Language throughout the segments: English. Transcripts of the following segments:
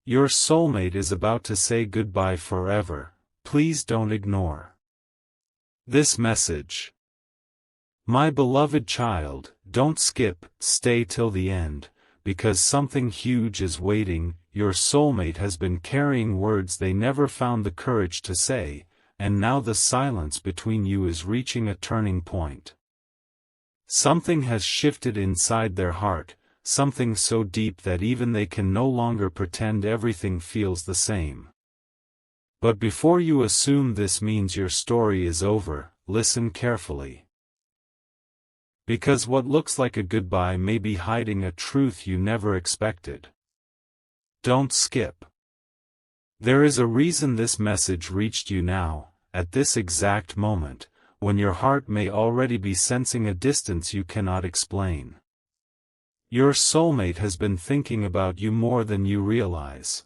Your soulmate is about to say goodbye forever. Please don't ignore this message. My beloved child, don't skip, stay till the end, because something huge is waiting. Your soulmate has been carrying words they never found the courage to say, and now the silence between you is reaching a turning point. Something has shifted inside their heart, something so deep that even they can no longer pretend everything feels the same. But before you assume this means your story is over, listen carefully. Because what looks like a goodbye may be hiding a truth you never expected. Don't skip. There is a reason this message reached you now, at this exact moment, when your heart may already be sensing a distance you cannot explain. Your soulmate has been thinking about you more than you realize.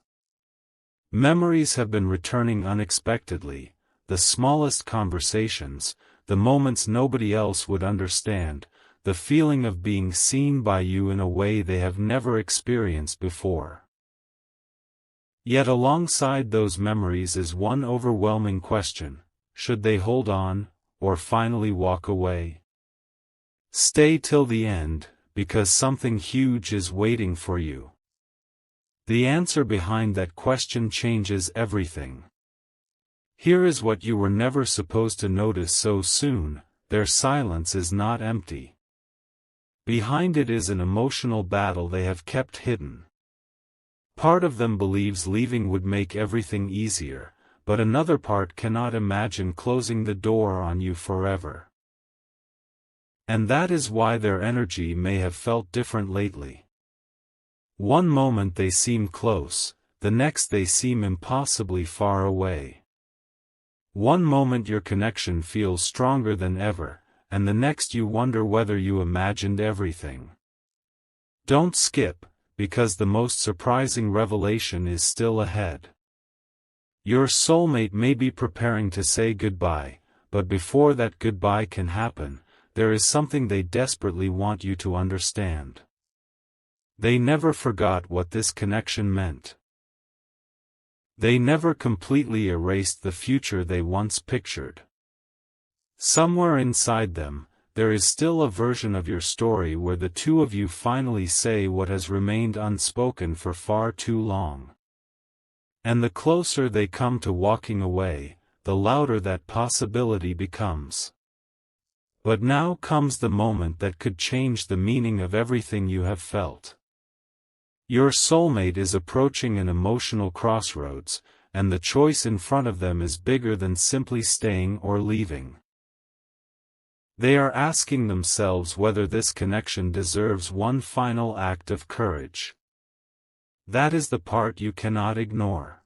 Memories have been returning unexpectedly, the smallest conversations, the moments nobody else would understand, the feeling of being seen by you in a way they have never experienced before. Yet alongside those memories is one overwhelming question: should they hold on, or finally walk away? Stay till the end, because something huge is waiting for you. The answer behind that question changes everything. Here is what you were never supposed to notice so soon: their silence is not empty. Behind it is an emotional battle they have kept hidden. Part of them believes leaving would make everything easier, but another part cannot imagine closing the door on you forever. And that is why their energy may have felt different lately. One moment they seem close, the next they seem impossibly far away. One moment your connection feels stronger than ever, and the next you wonder whether you imagined everything. Don't skip, because the most surprising revelation is still ahead. Your soulmate may be preparing to say goodbye, but before that goodbye can happen, there is something they desperately want you to understand. They never forgot what this connection meant. They never completely erased the future they once pictured. Somewhere inside them, there is still a version of your story where the two of you finally say what has remained unspoken for far too long. And the closer they come to walking away, the louder that possibility becomes. But now comes the moment that could change the meaning of everything you have felt. Your soulmate is approaching an emotional crossroads, and the choice in front of them is bigger than simply staying or leaving. They are asking themselves whether this connection deserves one final act of courage. That is the part you cannot ignore.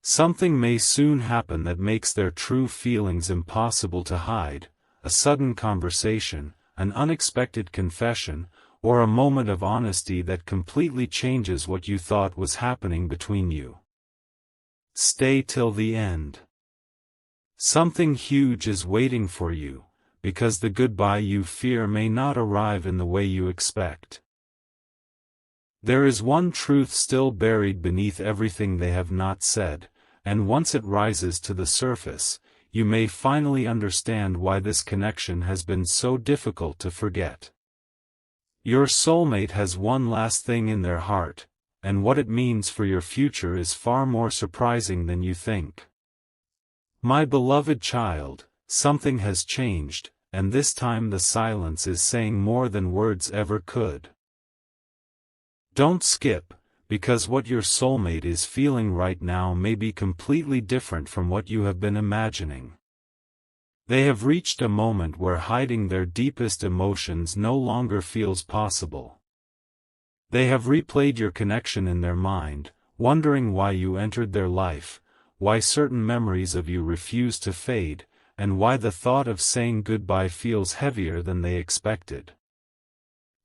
Something may soon happen that makes their true feelings impossible to hide: a sudden conversation, an unexpected confession, or a moment of honesty that completely changes what you thought was happening between you. Stay till the end. Something huge is waiting for you, because the goodbye you fear may not arrive in the way you expect. There is one truth still buried beneath everything they have not said, and once it rises to the surface, you may finally understand why this connection has been so difficult to forget. Your soulmate has one last thing in their heart, and what it means for your future is far more surprising than you think. My beloved child, something has changed, and this time the silence is saying more than words ever could. Don't skip, because what your soulmate is feeling right now may be completely different from what you have been imagining. They have reached a moment where hiding their deepest emotions no longer feels possible. They have replayed your connection in their mind, wondering why you entered their life, why certain memories of you refuse to fade, and why the thought of saying goodbye feels heavier than they expected.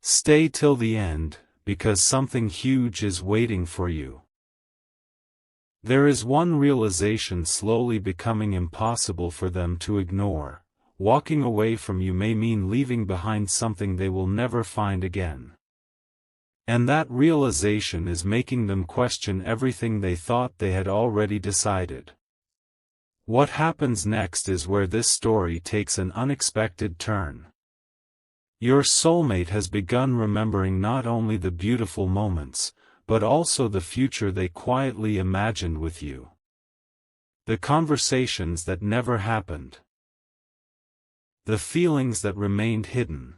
Stay till the end, because something huge is waiting for you. There is one realization slowly becoming impossible for them to ignore: walking away from you may mean leaving behind something they will never find again. And that realization is making them question everything they thought they had already decided. What happens next is where this story takes an unexpected turn. Your soulmate has begun remembering not only the beautiful moments, but also the future they quietly imagined with you. The conversations that never happened. The feelings that remained hidden.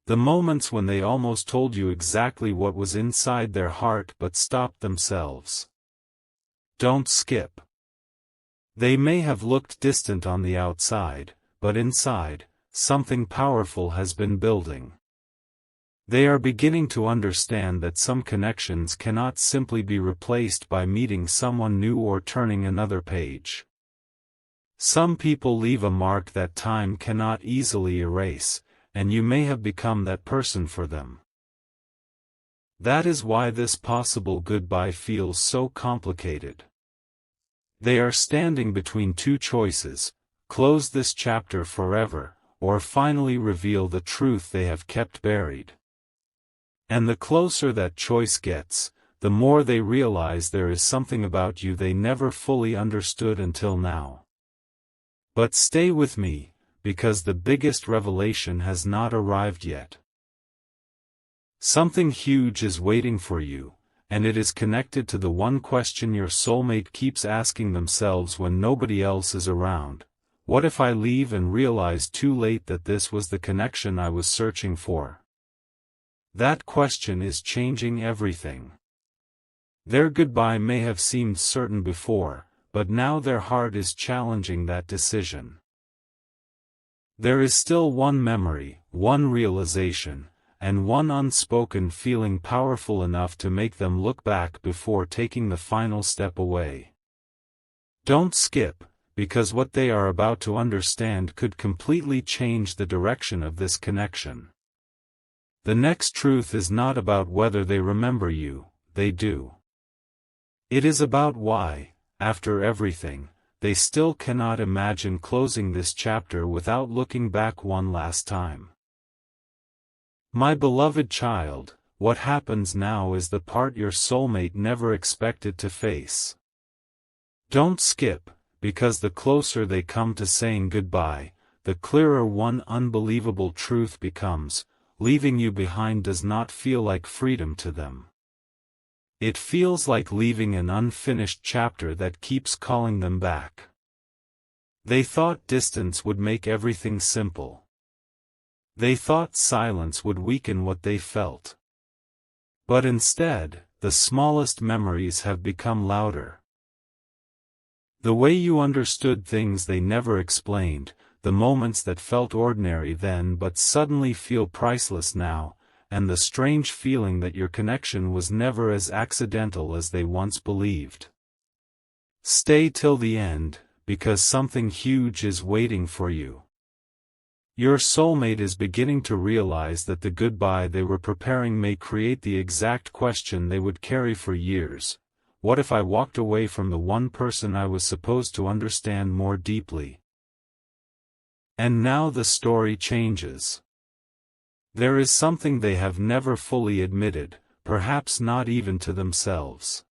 The moments when they almost told you exactly what was inside their heart but stopped themselves. Don't skip. They may have looked distant on the outside, but inside, something powerful has been building. They are beginning to understand that some connections cannot simply be replaced by meeting someone new or turning another page. Some people leave a mark that time cannot easily erase, and you may have become that person for them. That is why this possible goodbye feels so complicated. They are standing between two choices: close this chapter forever, or finally reveal the truth they have kept buried. And the closer that choice gets, the more they realize there is something about you they never fully understood until now. But stay with me, because the biggest revelation has not arrived yet. Something huge is waiting for you, and it is connected to the one question your soulmate keeps asking themselves when nobody else is around: what if I leave and realize too late that this was the connection I was searching for? That question is changing everything. Their goodbye may have seemed certain before, but now their heart is challenging that decision. There is still one memory, one realization, and one unspoken feeling powerful enough to make them look back before taking the final step away. Don't skip, because what they are about to understand could completely change the direction of this connection. The next truth is not about whether they remember you, they do. It is about why, after everything, they still cannot imagine closing this chapter without looking back one last time. My beloved child, what happens now is the part your soulmate never expected to face. Don't skip, because the closer they come to saying goodbye, the clearer one unbelievable truth becomes: leaving you behind does not feel like freedom to them. It feels like leaving an unfinished chapter that keeps calling them back. They thought distance would make everything simple. They thought silence would weaken what they felt. But instead, the smallest memories have become louder. The way you understood things they never explained, the moments that felt ordinary then but suddenly feel priceless now, and the strange feeling that your connection was never as accidental as they once believed. Stay till the end, because something huge is waiting for you. Your soulmate is beginning to realize that the goodbye they were preparing may create the exact question they would carry for years: what if I walked away from the one person I was supposed to understand more deeply? And now the story changes. There is something they have never fully admitted, perhaps not even to themselves.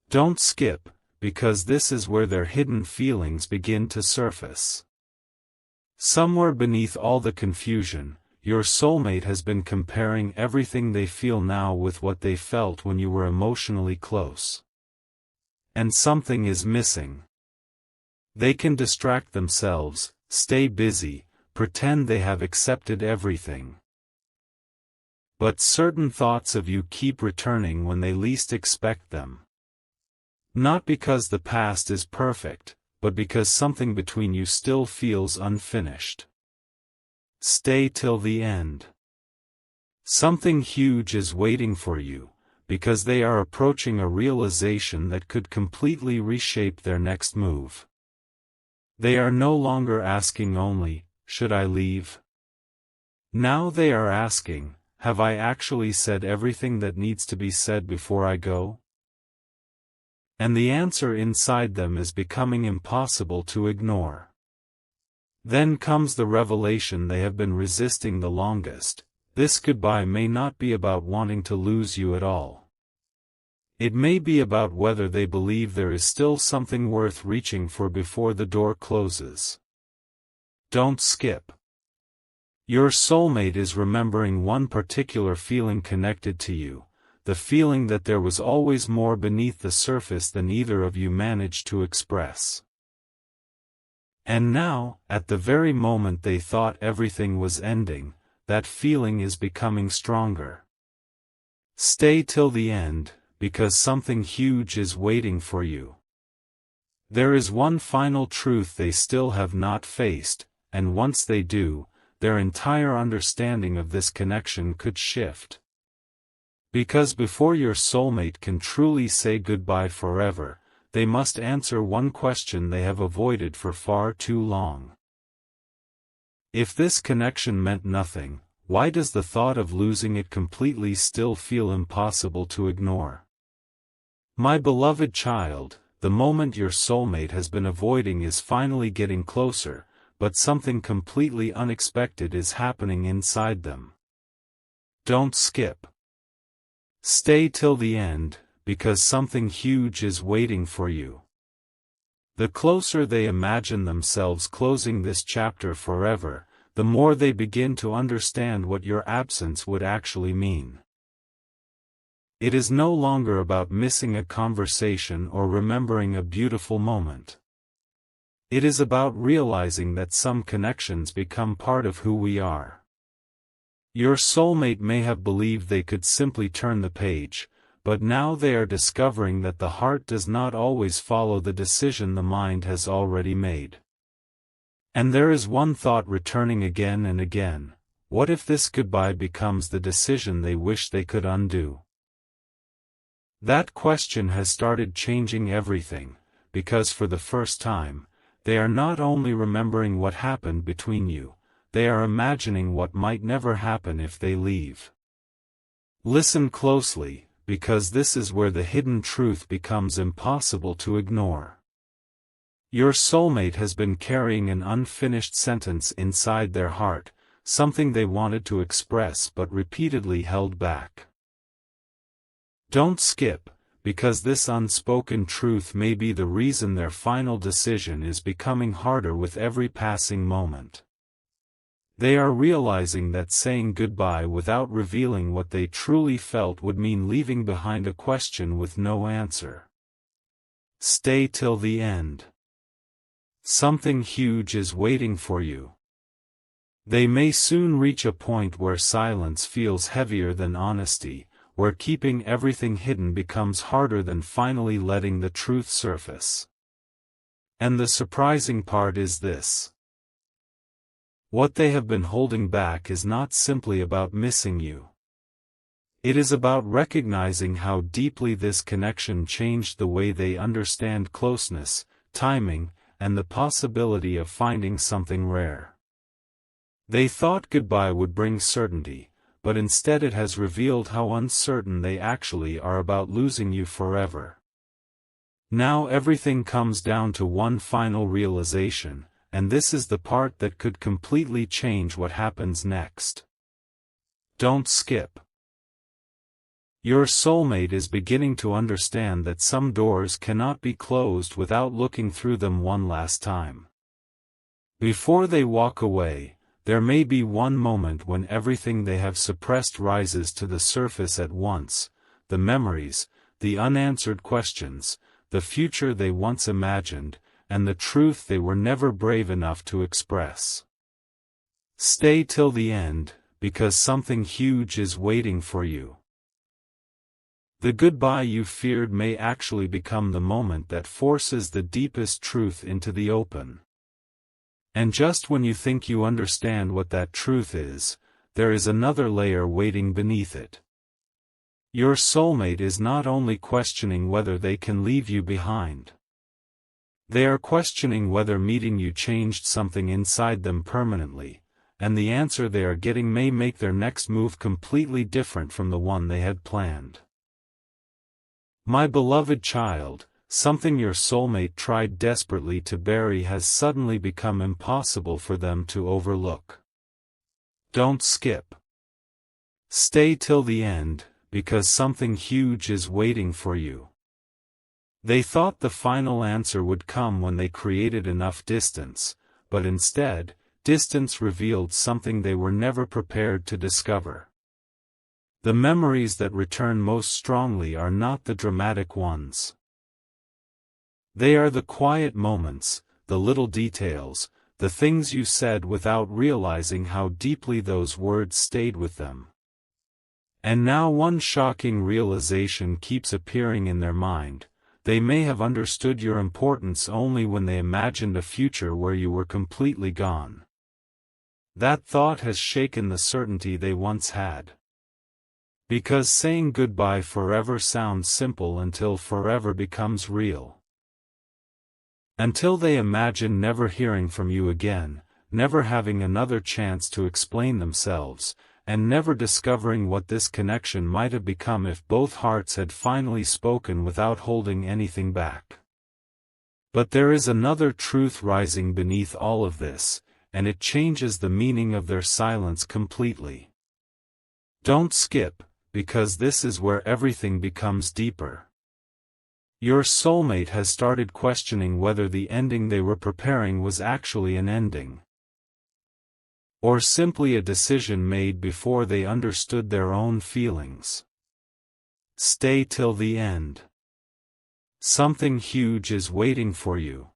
Don't skip, because this is where their hidden feelings begin to surface. Somewhere beneath all the confusion, your soulmate has been comparing everything they feel now with what they felt when you were emotionally close. And something is missing. They can distract themselves, stay busy, pretend they have accepted everything. But certain thoughts of you keep returning when they least expect them. Not because the past is perfect, but because something between you still feels unfinished. Stay till the end. Something huge is waiting for you, because they are approaching a realization that could completely reshape their next move. They are no longer asking only, should I leave? Now they are asking, have I actually said everything that needs to be said before I go? And the answer inside them is becoming impossible to ignore. Then comes the revelation they have been resisting the longest: this goodbye may not be about wanting to lose you at all. It may be about whether they believe there is still something worth reaching for before the door closes. Don't skip. Your soulmate is remembering one particular feeling connected to you, the feeling that there was always more beneath the surface than either of you managed to express. And now, at the very moment they thought everything was ending, that feeling is becoming stronger. Stay till the end, because something huge is waiting for you. There is one final truth they still have not faced, and once they do, their entire understanding of this connection could shift. Because before your soulmate can truly say goodbye forever, they must answer one question they have avoided for far too long. If this connection meant nothing, why does the thought of losing it completely still feel impossible to ignore? My beloved child, the moment your soulmate has been avoiding is finally getting closer, but something completely unexpected is happening inside them. Don't skip. Stay till the end, because something huge is waiting for you. The closer they imagine themselves closing this chapter forever, the more they begin to understand what your absence would actually mean. It is no longer about missing a conversation or remembering a beautiful moment. It is about realizing that some connections become part of who we are. Your soulmate may have believed they could simply turn the page, but now they are discovering that the heart does not always follow the decision the mind has already made. And there is one thought returning again and again: what if this goodbye becomes the decision they wish they could undo? That question has started changing everything, because for the first time, they are not only remembering what happened between you, they are imagining what might never happen if they leave. Listen closely, because this is where the hidden truth becomes impossible to ignore. Your soulmate has been carrying an unfinished sentence inside their heart, something they wanted to express but repeatedly held back. Don't skip, because this unspoken truth may be the reason their final decision is becoming harder with every passing moment. They are realizing that saying goodbye without revealing what they truly felt would mean leaving behind a question with no answer. Stay till the end. Something huge is waiting for you. They may soon reach a point where silence feels heavier than honesty, where keeping everything hidden becomes harder than finally letting the truth surface. And the surprising part is this: what they have been holding back is not simply about missing you. It is about recognizing how deeply this connection changed the way they understand closeness, timing, and the possibility of finding something rare. They thought goodbye would bring certainty, but instead it has revealed how uncertain they actually are about losing you forever. Now everything comes down to one final realization, and this is the part that could completely change what happens next. Don't skip. Your soulmate is beginning to understand that some doors cannot be closed without looking through them one last time. Before they walk away, there may be one moment when everything they have suppressed rises to the surface at once: the memories, the unanswered questions, the future they once imagined, and the truth they were never brave enough to express. Stay till the end, because something huge is waiting for you. The goodbye you feared may actually become the moment that forces the deepest truth into the open. And just when you think you understand what that truth is, there is another layer waiting beneath it. Your soulmate is not only questioning whether they can leave you behind. They are questioning whether meeting you changed something inside them permanently, and the answer they are getting may make their next move completely different from the one they had planned. My beloved child, something your soulmate tried desperately to bury has suddenly become impossible for them to overlook. Don't skip. Stay till the end, because something huge is waiting for you. They thought the final answer would come when they created enough distance, but instead, distance revealed something they were never prepared to discover. The memories that return most strongly are not the dramatic ones. They are the quiet moments, the little details, the things you said without realizing how deeply those words stayed with them. And now one shocking realization keeps appearing in their mind: they may have understood your importance only when they imagined a future where you were completely gone. That thought has shaken the certainty they once had. Because saying goodbye forever sounds simple until forever becomes real. Until they imagine never hearing from you again, never having another chance to explain themselves, and never discovering what this connection might have become if both hearts had finally spoken without holding anything back. But there is another truth rising beneath all of this, and it changes the meaning of their silence completely. Don't skip, because this is where everything becomes deeper. Your soulmate has started questioning whether the ending they were preparing was actually an ending, or simply a decision made before they understood their own feelings. Stay till the end. Something huge is waiting for you.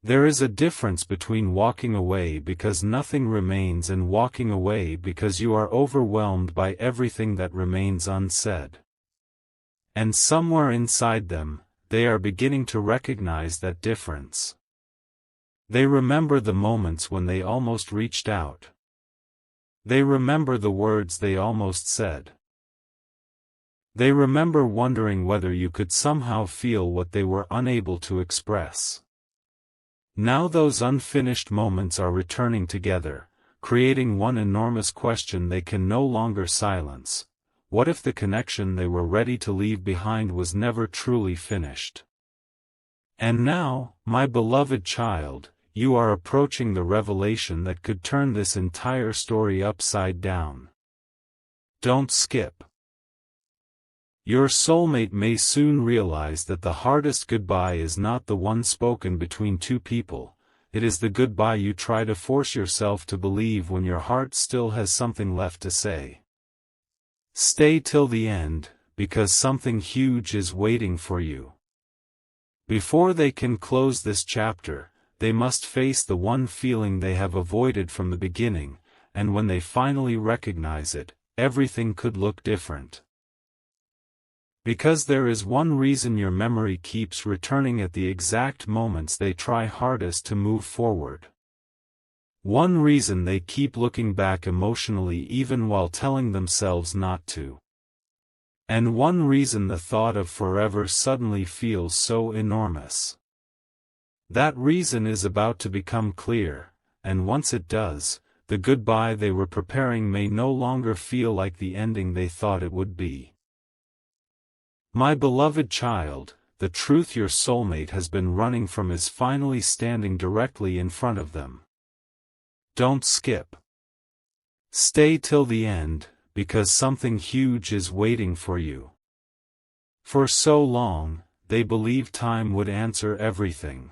There is a difference between walking away because nothing remains and walking away because you are overwhelmed by everything that remains unsaid. And somewhere inside them, they are beginning to recognize that difference. They remember the moments when they almost reached out. They remember the words they almost said. They remember wondering whether you could somehow feel what they were unable to express. Now those unfinished moments are returning together, creating one enormous question they can no longer silence: what if the connection they were ready to leave behind was never truly finished? And now, my beloved child, you are approaching the revelation that could turn this entire story upside down. Don't skip. Your soulmate may soon realize that the hardest goodbye is not the one spoken between two people. It is the goodbye you try to force yourself to believe when your heart still has something left to say. Stay till the end, because something huge is waiting for you. Before they can close this chapter, they must face the one feeling they have avoided from the beginning, and when they finally recognize it, everything could look different. Because there is one reason your memory keeps returning at the exact moments they try hardest to move forward. One reason they keep looking back emotionally even while telling themselves not to. And one reason the thought of forever suddenly feels so enormous. That reason is about to become clear, and once it does, the goodbye they were preparing may no longer feel like the ending they thought it would be. My beloved child, the truth your soulmate has been running from is finally standing directly in front of them. Don't skip. Stay till the end, because something huge is waiting for you. For so long, they believed time would answer everything.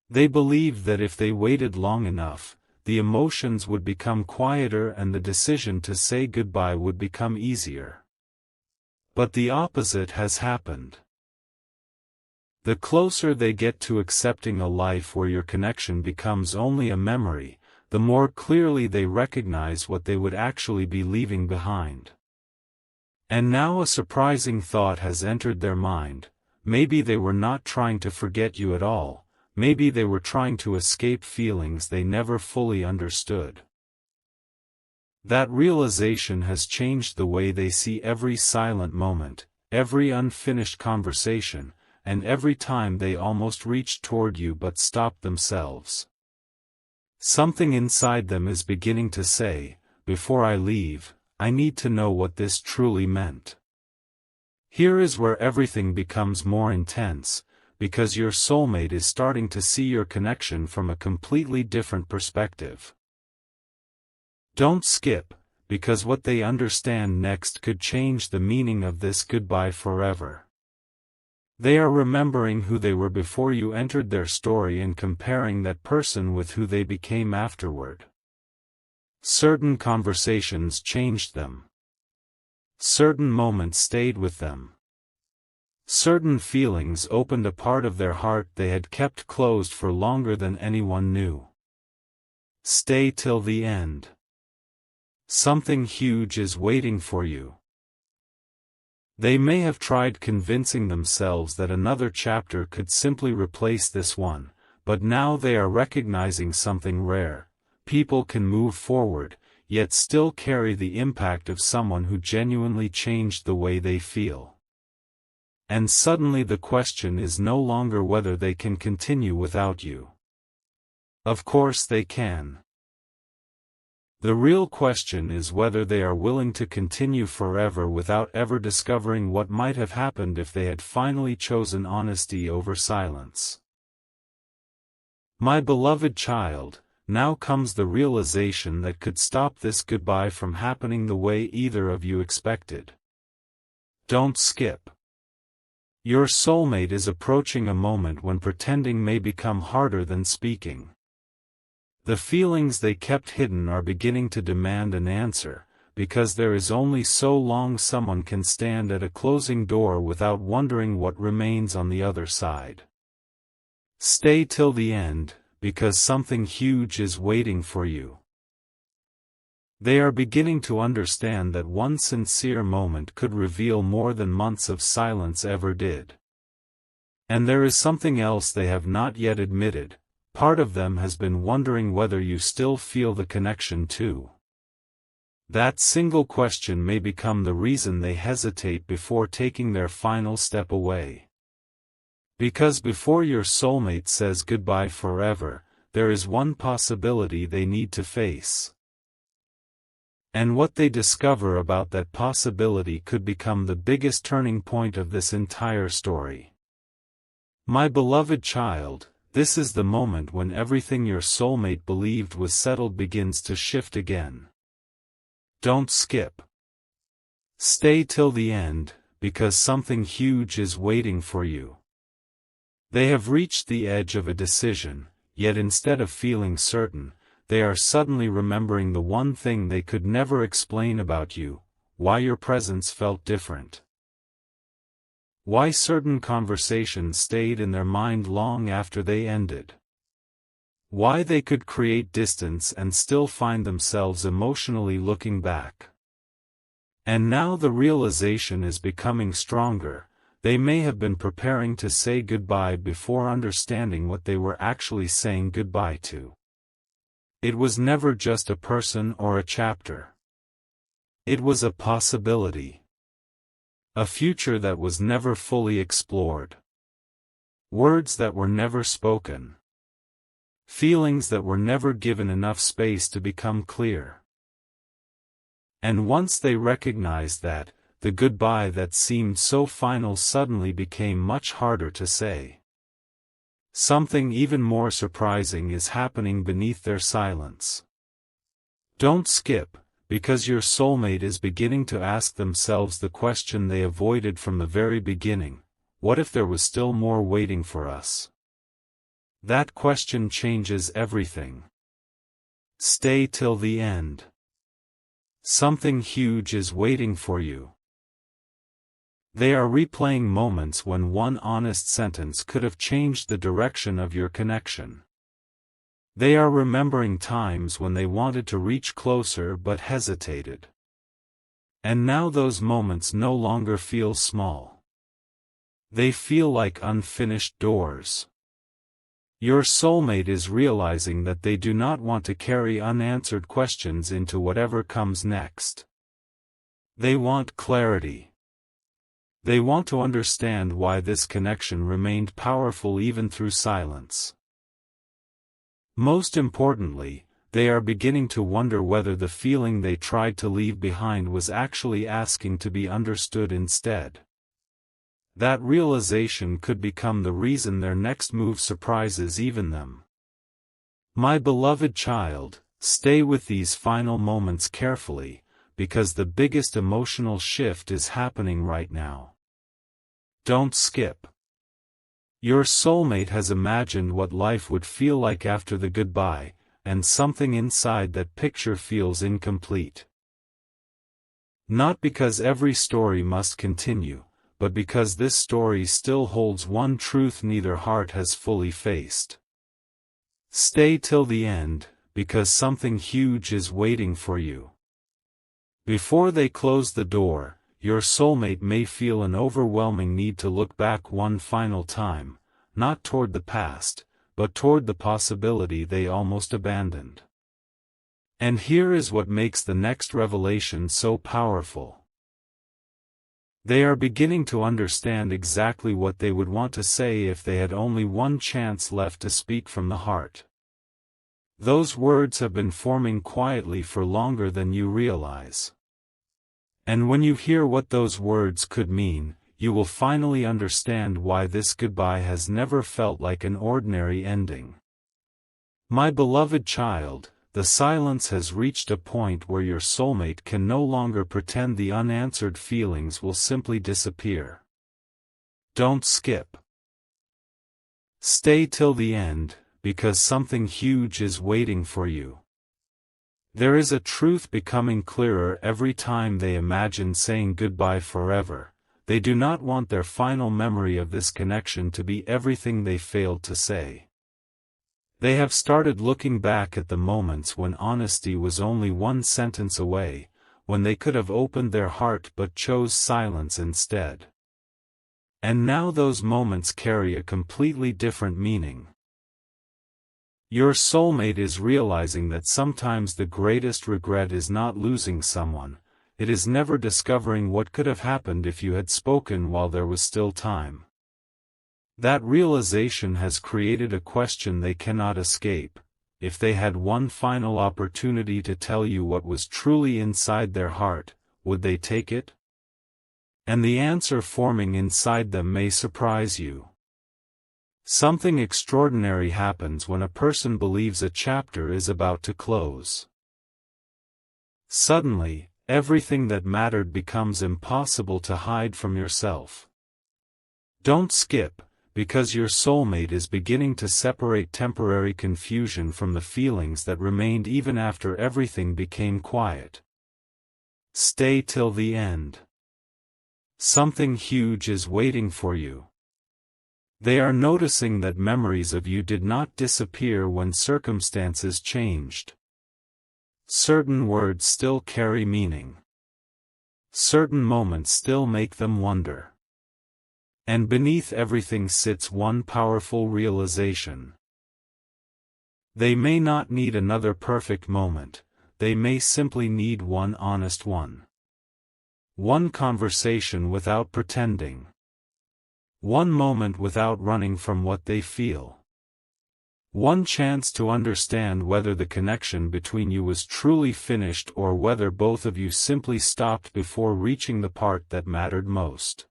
They believed that if they waited long enough, the emotions would become quieter and the decision to say goodbye would become easier. But the opposite has happened. The closer they get to accepting a life where your connection becomes only a memory, the more clearly they recognize what they would actually be leaving behind. And now a surprising thought has entered their mind: maybe they were not trying to forget you at all, maybe they were trying to escape feelings they never fully understood. That realization has changed the way they see every silent moment, every unfinished conversation, and every time they almost reached toward you but stopped themselves. Something inside them is beginning to say, before I leave, I need to know what this truly meant. Here is where everything becomes more intense, because your soulmate is starting to see your connection from a completely different perspective. Don't skip, because what they understand next could change the meaning of this goodbye forever. They are remembering who they were before you entered their story and comparing that person with who they became afterward. Certain conversations changed them. Certain moments stayed with them. Certain feelings opened a part of their heart they had kept closed for longer than anyone knew. Stay till the end. Something huge is waiting for you. They may have tried convincing themselves that another chapter could simply replace this one, but now they are recognizing something rare. People can move forward, yet still carry the impact of someone who genuinely changed the way they feel. And suddenly the question is no longer whether they can continue without you. Of course they can. The real question is whether they are willing to continue forever without ever discovering what might have happened if they had finally chosen honesty over silence. My beloved child, now comes the realization that could stop this goodbye from happening the way either of you expected. Don't skip. Your soulmate is approaching a moment when pretending may become harder than speaking. The feelings they kept hidden are beginning to demand an answer, because there is only so long someone can stand at a closing door without wondering what remains on the other side. Stay till the end, because something huge is waiting for you. They are beginning to understand that one sincere moment could reveal more than months of silence ever did. And there is something else they have not yet admitted. Part of them has been wondering whether you still feel the connection too. That single question may become the reason they hesitate before taking their final step away. Because before your soulmate says goodbye forever, there is one possibility they need to face. And what they discover about that possibility could become the biggest turning point of this entire story. My beloved child, this is the moment when everything your soulmate believed was settled begins to shift again. Don't skip. Stay till the end, because something huge is waiting for you. They have reached the edge of a decision, yet instead of feeling certain, they are suddenly remembering the one thing they could never explain about you, why your presence felt different. Why certain conversations stayed in their mind long after they ended. Why they could create distance and still find themselves emotionally looking back. And now the realization is becoming stronger. They may have been preparing to say goodbye before understanding what they were actually saying goodbye to. It was never just a person or a chapter. It was a possibility. A future that was never fully explored. Words that were never spoken. Feelings that were never given enough space to become clear. And once they recognized that, the goodbye that seemed so final suddenly became much harder to say. Something even more surprising is happening beneath their silence. Don't skip, because your soulmate is beginning to ask themselves the question they avoided from the very beginning: what if there was still more waiting for us? That question changes everything. Stay till the end. Something huge is waiting for you. They are replaying moments when one honest sentence could have changed the direction of your connection. They are remembering times when they wanted to reach closer but hesitated. And now those moments no longer feel small. They feel like unfinished doors. Your soulmate is realizing that they do not want to carry unanswered questions into whatever comes next. They want clarity. They want to understand why this connection remained powerful even through silence. Most importantly, they are beginning to wonder whether the feeling they tried to leave behind was actually asking to be understood instead. That realization could become the reason their next move surprises even them. My beloved child, stay with these final moments carefully, because the biggest emotional shift is happening right now. Don't skip. Your soulmate has imagined what life would feel like after the goodbye, and something inside that picture feels incomplete. Not because every story must continue, but because this story still holds one truth neither heart has fully faced. Stay till the end, because something huge is waiting for you. Before they close the door, your soulmate may feel an overwhelming need to look back one final time, not toward the past, but toward the possibility they almost abandoned. And here is what makes the next revelation so powerful. They are beginning to understand exactly what they would want to say if they had only one chance left to speak from the heart. Those words have been forming quietly for longer than you realize. And when you hear what those words could mean, you will finally understand why this goodbye has never felt like an ordinary ending. My beloved child, the silence has reached a point where your soulmate can no longer pretend the unanswered feelings will simply disappear. Don't skip. Stay till the end, because something huge is waiting for you. There is a truth becoming clearer every time they imagine saying goodbye forever. They do not want their final memory of this connection to be everything they failed to say. They have started looking back at the moments when honesty was only one sentence away, when they could have opened their heart but chose silence instead. And now those moments carry a completely different meaning. Your soulmate is realizing that sometimes the greatest regret is not losing someone, it is never discovering what could have happened if you had spoken while there was still time. That realization has created a question they cannot escape. If they had one final opportunity to tell you what was truly inside their heart, would they take it? And the answer forming inside them may surprise you. Something extraordinary happens when a person believes a chapter is about to close. Suddenly, everything that mattered becomes impossible to hide from yourself. Don't skip, because your soulmate is beginning to separate temporary confusion from the feelings that remained even after everything became quiet. Stay till the end. Something huge is waiting for you. They are noticing that memories of you did not disappear when circumstances changed. Certain words still carry meaning. Certain moments still make them wonder. And beneath everything sits one powerful realization. They may not need another perfect moment, they may simply need one honest one. One conversation without pretending. One moment without running from what they feel. One chance to understand whether the connection between you was truly finished or whether both of you simply stopped before reaching the part that mattered most.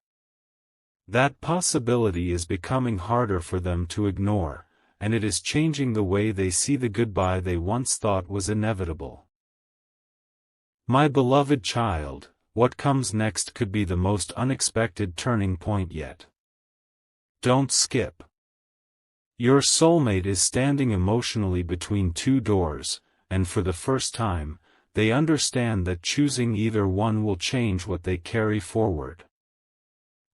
That possibility is becoming harder for them to ignore, and it is changing the way they see the goodbye they once thought was inevitable. My beloved child, what comes next could be the most unexpected turning point yet. Don't skip. Your soulmate is standing emotionally between two doors, and for the first time, they understand that choosing either one will change what they carry forward.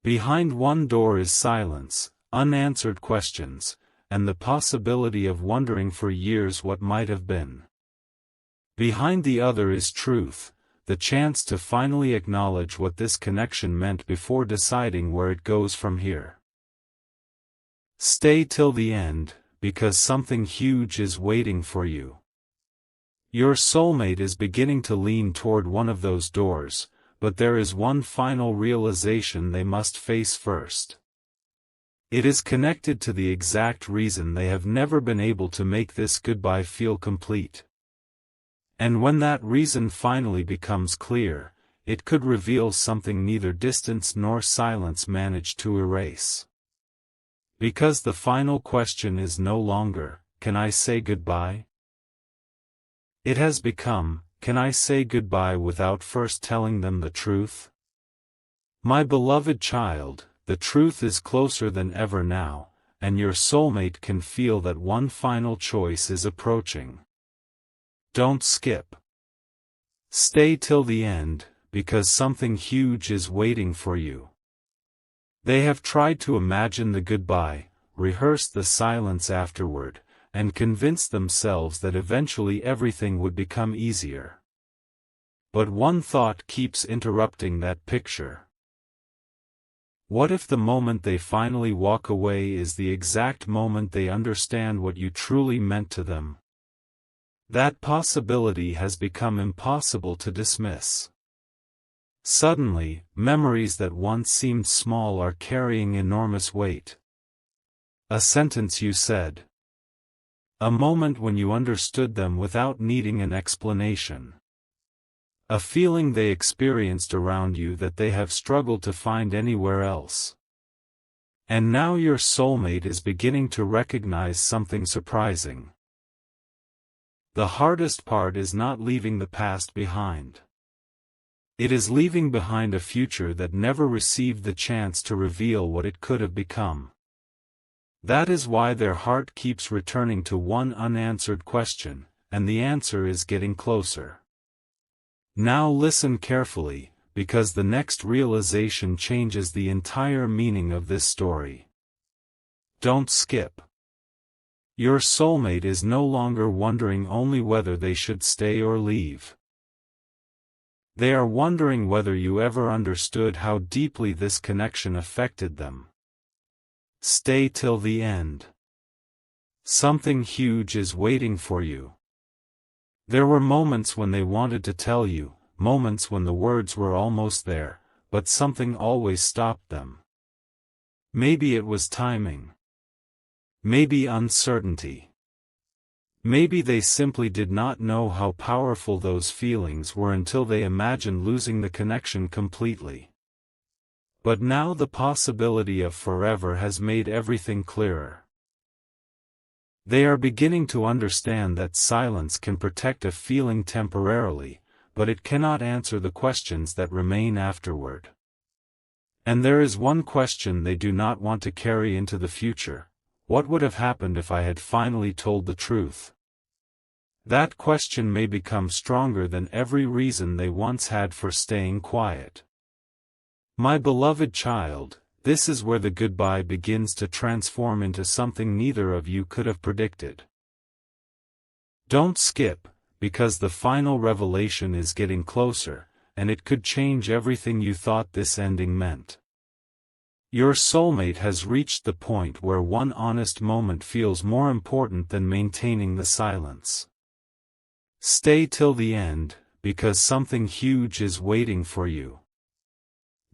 Behind one door is silence, unanswered questions, and the possibility of wondering for years what might have been. Behind the other is truth, the chance to finally acknowledge what this connection meant before deciding where it goes from here. Stay till the end, because something huge is waiting for you. Your soulmate is beginning to lean toward one of those doors, but there is one final realization they must face first. It is connected to the exact reason they have never been able to make this goodbye feel complete. And when that reason finally becomes clear, it could reveal something neither distance nor silence managed to erase. Because the final question is no longer, can I say goodbye? It has become, can I say goodbye without first telling them the truth? My beloved child, the truth is closer than ever now, and your soulmate can feel that one final choice is approaching. Don't skip. Stay till the end, because something huge is waiting for you. They have tried to imagine the goodbye, rehearsed the silence afterward, and convinced themselves that eventually everything would become easier. But one thought keeps interrupting that picture. What if the moment they finally walk away is the exact moment they understand what you truly meant to them? That possibility has become impossible to dismiss. Suddenly, memories that once seemed small are carrying enormous weight. A sentence you said. A moment when you understood them without needing an explanation. A feeling they experienced around you that they have struggled to find anywhere else. And now your soulmate is beginning to recognize something surprising. The hardest part is not leaving the past behind. It is leaving behind a future that never received the chance to reveal what it could have become. That is why their heart keeps returning to one unanswered question, and the answer is getting closer. Now listen carefully, because the next realization changes the entire meaning of this story. Don't skip. Your soulmate is no longer wondering only whether they should stay or leave. They are wondering whether you ever understood how deeply this connection affected them. Stay till the end. Something huge is waiting for you. There were moments when they wanted to tell you, moments when the words were almost there, but something always stopped them. Maybe it was timing. Maybe uncertainty. Maybe they simply did not know how powerful those feelings were until they imagined losing the connection completely. But now the possibility of forever has made everything clearer. They are beginning to understand that silence can protect a feeling temporarily, but it cannot answer the questions that remain afterward. And there is one question they do not want to carry into the future. What would have happened if I had finally told the truth? That question may become stronger than every reason they once had for staying quiet. My beloved child, this is where the goodbye begins to transform into something neither of you could have predicted. Don't skip, because the final revelation is getting closer, and it could change everything you thought this ending meant. Your soulmate has reached the point where one honest moment feels more important than maintaining the silence. Stay till the end, because something huge is waiting for you.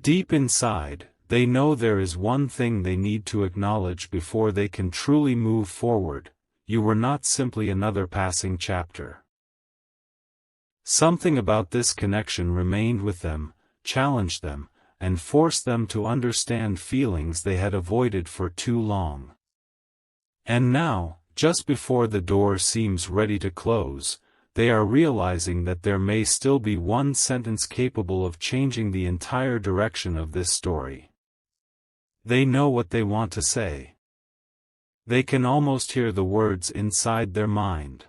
Deep inside, they know there is one thing they need to acknowledge before they can truly move forward: you were not simply another passing chapter. Something about this connection remained with them, challenged them, and forced them to understand feelings they had avoided for too long. And now, just before the door seems ready to close, they are realizing that there may still be one sentence capable of changing the entire direction of this story. They know what they want to say. They can almost hear the words inside their mind.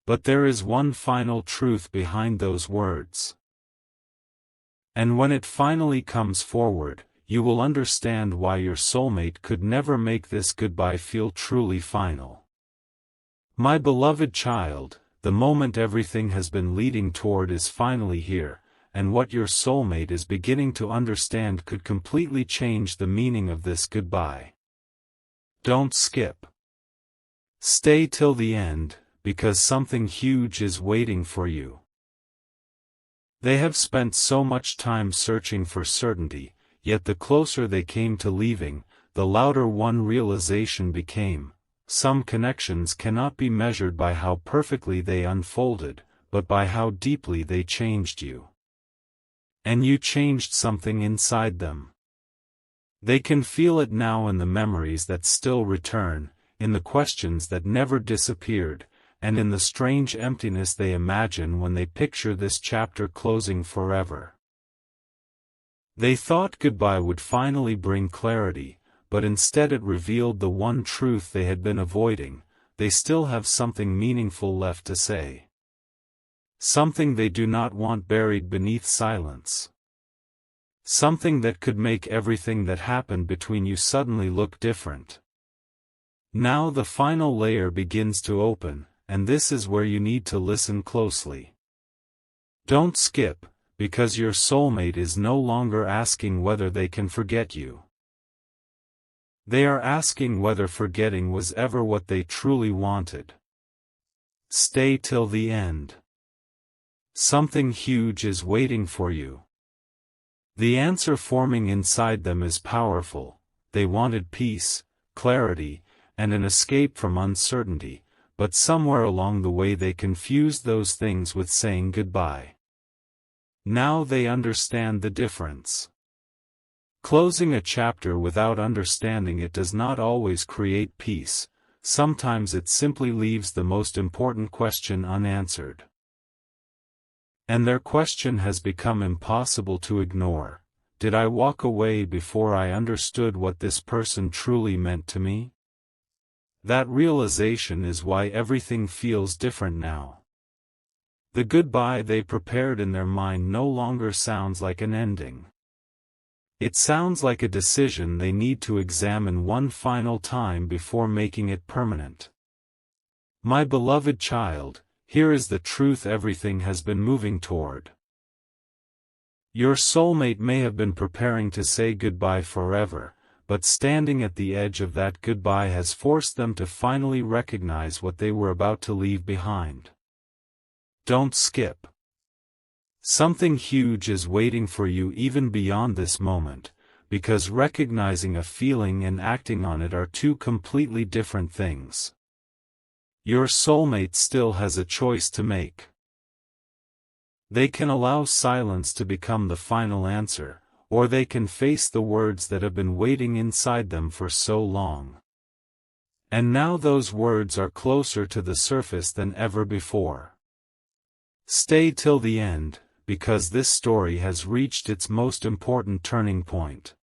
But there is one final truth behind those words. And when it finally comes forward, you will understand why your soulmate could never make this goodbye feel truly final. My beloved child, the moment everything has been leading toward is finally here, and what your soulmate is beginning to understand could completely change the meaning of this goodbye. Don't skip. Stay till the end, because something huge is waiting for you. They have spent so much time searching for certainty, yet the closer they came to leaving, the louder one realization became: some connections cannot be measured by how perfectly they unfolded, but by how deeply they changed you. And you changed something inside them. They can feel it now in the memories that still return, in the questions that never disappeared, and in the strange emptiness they imagine when they picture this chapter closing forever. They thought goodbye would finally bring clarity, but instead it revealed the one truth they had been avoiding: they still have something meaningful left to say. Something they do not want buried beneath silence. Something that could make everything that happened between you suddenly look different. Now the final layer begins to open, and this is where you need to listen closely. Don't skip, because your soulmate is no longer asking whether they can forget you. They are asking whether forgetting was ever what they truly wanted. Stay till the end. Something huge is waiting for you. The answer forming inside them is powerful. They wanted peace, clarity, and an escape from uncertainty, but somewhere along the way they confused those things with saying goodbye. Now they understand the difference. Closing a chapter without understanding it does not always create peace. Sometimes it simply leaves the most important question unanswered. And their question has become impossible to ignore. Did I walk away before I understood what this person truly meant to me? That realization is why everything feels different now. The goodbye they prepared in their mind no longer sounds like an ending. It sounds like a decision they need to examine one final time before making it permanent. My beloved child, here is the truth everything has been moving toward. Your soulmate may have been preparing to say goodbye forever, but standing at the edge of that goodbye has forced them to finally recognize what they were about to leave behind. Don't skip. Something huge is waiting for you even beyond this moment, because recognizing a feeling and acting on it are two completely different things. Your soulmate still has a choice to make. They can allow silence to become the final answer, or they can face the words that have been waiting inside them for so long. And now those words are closer to the surface than ever before. Stay till the end, because this story has reached its most important turning point.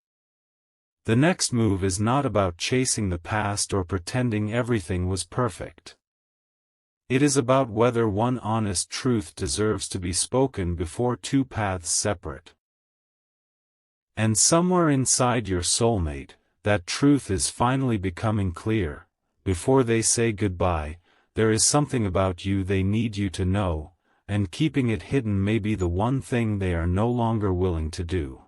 The next move is not about chasing the past or pretending everything was perfect. It is about whether one honest truth deserves to be spoken before two paths separate. And somewhere inside your soulmate, that truth is finally becoming clear. Before they say goodbye, there is something about you they need you to know, and keeping it hidden may be the one thing they are no longer willing to do.